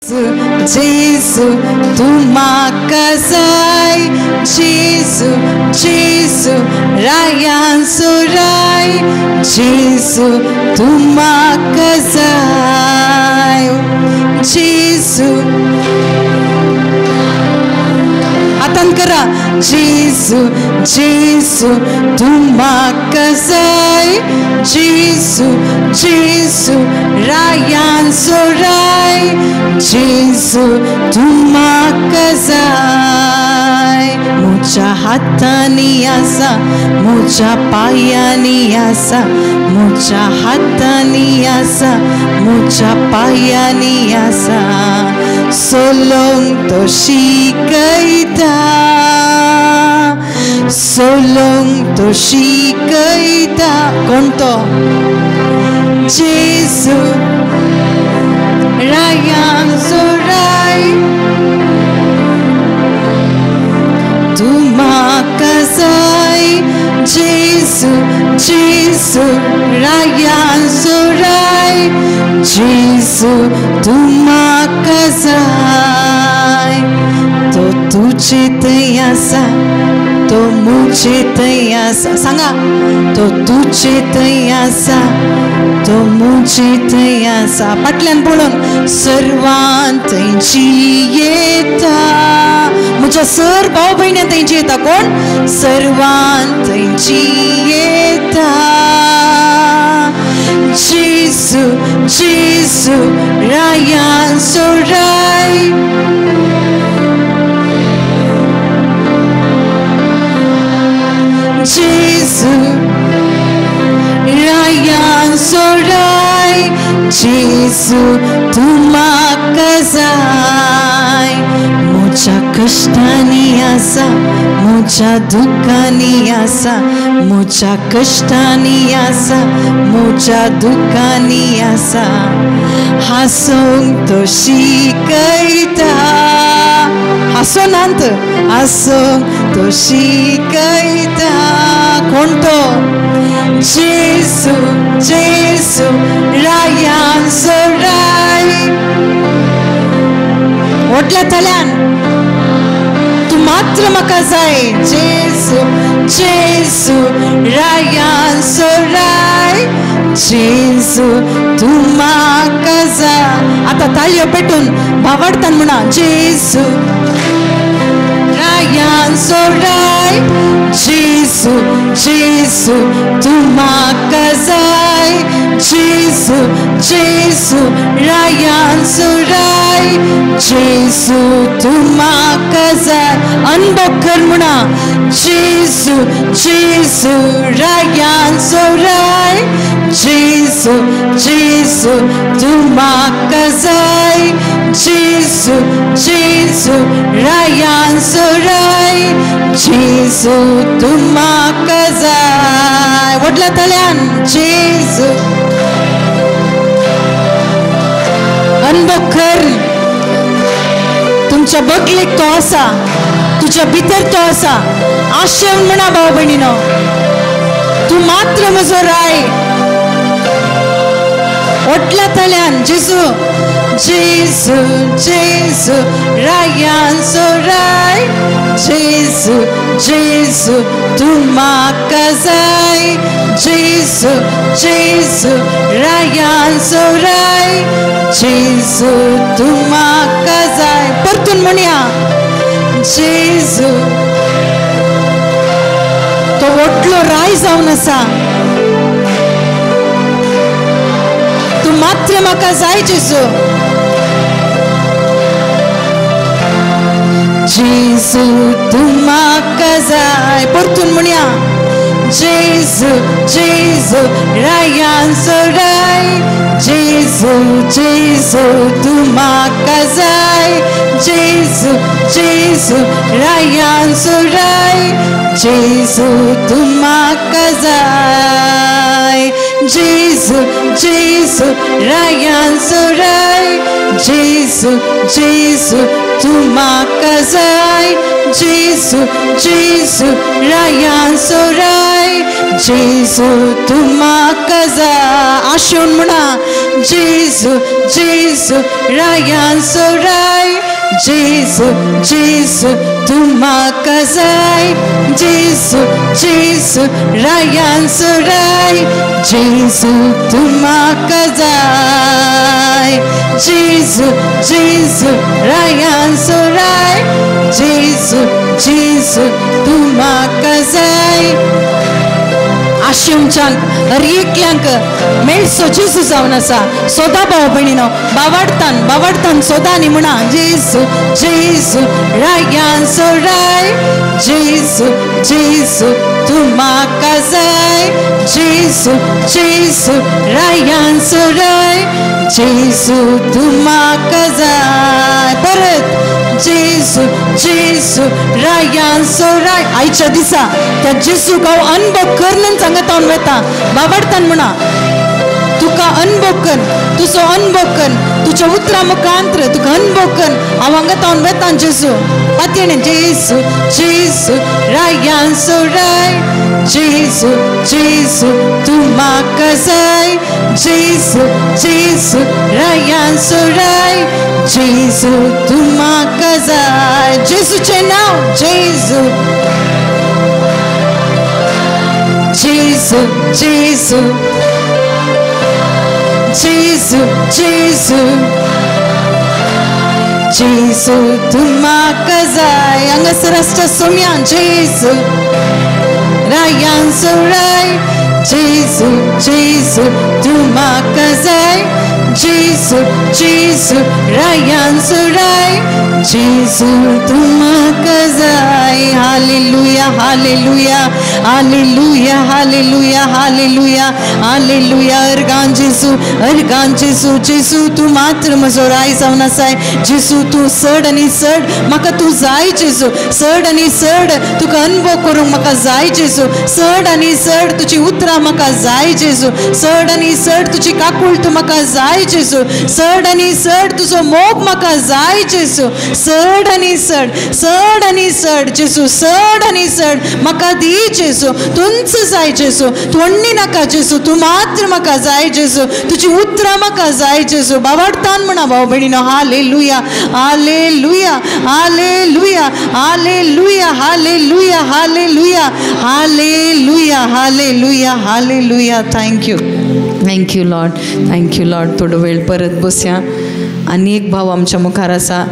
Jesu, tu makasai. Jesu, Jesu, Rayan Surai. Jesu, tu makasai. Jesu, atan kara. Jesu, Jesu, tu makasai. Jesu, Jesu, Rayan Surai. Jesu, tu makasai. Mucha hatani asa, mucha payani asa, mucha hatani asa, mucha payani asa. Solong to shikaita, solong to shikaita. Konto. Jesu, Rayan Surai. Tu makasai. Jesu, Jesu, Rayan Surai. Jesu, tu makasai. To तुझे तयासा, तो मुझे तयासा. सांगा. तो तुझे तयासा, तो मुझे तयासा. पटल्यान बोलून. सर्वांची येता. मुझ्या सर भाऊ बहिणी त्यांची येता. कोण? सर्वांची येता. जेसू, जेसू, रायान सुराय. जेसू, Rayan Surai. Jesu, tu makasai. Mucha kashtani asa, mucha dukkani asa, mucha kashtani asa, mucha dukkani asa. Hasong to shikaita. Hasonant. Hasong to shikaita. Konto. Jesu, Jesu, Rayan Surai. Otla talyan. Tu matra makasai. Jesu, Jesu, Rayan Surai. Jesu, tu makasa. Ata talya petun bhavadtan muna. Jesu, Rayan Surai. Jesu, Jesu, tu makasai. Jesu, Jesu, Rayan Surai. Jesu, tu makasai. Anbokar muna. Jesu, Jesu, Rayan Surai. Jesu, Jesu, tu makasai. Jesu, Jesu, Rayan Surai. Jesu, tu makasai. Wadla talyan. Jesu. अनबखर तुमच्या बगलेक तो आसा, तुझ्या भितर तो आसा. आशेव म्हणा भाऊ बहिणीनो. तू मात्र म्हजो राय. ओटल्या तल्यान. जेसू, जेसू, जेसू, रायान सुराय. जेसू, जेसू, तू makasai. Jesu, Jesu, Rayan Surai. Jesu, tu makasai. Pertun munia. Jesu. To otlo rai जाऊन असा. तू मात्र makasai Jesu. Jesu, tu makasai. Pertun munia. Jesu, Jesu, Rayan Surai. Jesu, Jesu, tu makasai. Jesu, Jesu, Rayan Surai. Jesu, tu makasai. Jesu, Jesu, Rayan Surai. Jesu, Jesu, tu makasai. Jesu, Jesu, Rayan Surai. Jesu, tu makasai. Ashun muna. Jesu, Jesu, Rayan Surai. जेजू जेजू तू म्हाका जाय जेजू जेजू रायान सुराय जेजू तू म्हाका जाय जेजू जेजू रायान सुराय जेजू जेजू तू म्हाका जाय आशिमच्यांक हर एकल्यांक मेळसो जेजू जावन आसा सोदा भाव भयणीनो बावडतान सोदा न्ही म्हणा जेजू जेजू रायान सोराय जेजू जेजू तू म्हाका जाय जेजू जेजू रायान सोराय जेजू तू म्हाका जाय परत जेजू जेजू रायान सोराय आयच्या दिसा त्या जेजूक हांव अनुभव कर म्हणून सांगत हांव वेता बावडतान म्हणा तुका अनुभव कर तुजो अनुभव कर तुज्या उतरा मुखांतर तुका अनुभव कर हांव हांगा हांव वेता जेजू पातयेन जेजू जेजू रायान सोराय जेजू जेजू तू म्हाका जाय जेजू जेजू रायान सोराय जेजू तू म्हाका जाय जेजूचें नांव जेजू जेजू जेजू जेजू जेजू जेजू तू म्हाका जाय हांगासर आसच्या सोम्यान जेजू रायान सोराय जेजू जेजू तू म्हाका जाय जेजू जेजू रायान सोराय जेजू तू म्हाका जाय हालेलुया हालेलुया हालेलुया हालेलुया हालेलुया हालेलुया अर्गान जेजू जेजू तू मात्र म्हजो राय जावन आसाय जेजू तू चड आनी चड म्हाका तू जाय जेजू चड आनी चड तुका अनुभव करूंक म्हाका जाय जेजू चड आनी चड तुजी उतरां म्हाका जाय जेजू चड आनी चड तुजी काकूळ तू म्हाका जाय जेजू चड आनी चड तुजो मोग म्हाका जाय जेजू चड आनी चड जेजू चड आनी चड म्हाका दी जेजू तुंच जाय जेजू तू अन्नी नाका जेजू तू मात्र म्हाका जाय जेजू तुजी उतरां म्हाका जाय जेजू बावडतान म्हणा भाव भयणीनो हालेलुया हालेलुया हालेलुया हालेलुया हालेलुया हालेलुया हालेलुया हालेलुया हालेलुया थँक्यू लॉर्ड थोडो वेळ परत बसया आनी एक भाव आमच्या मुखार आसा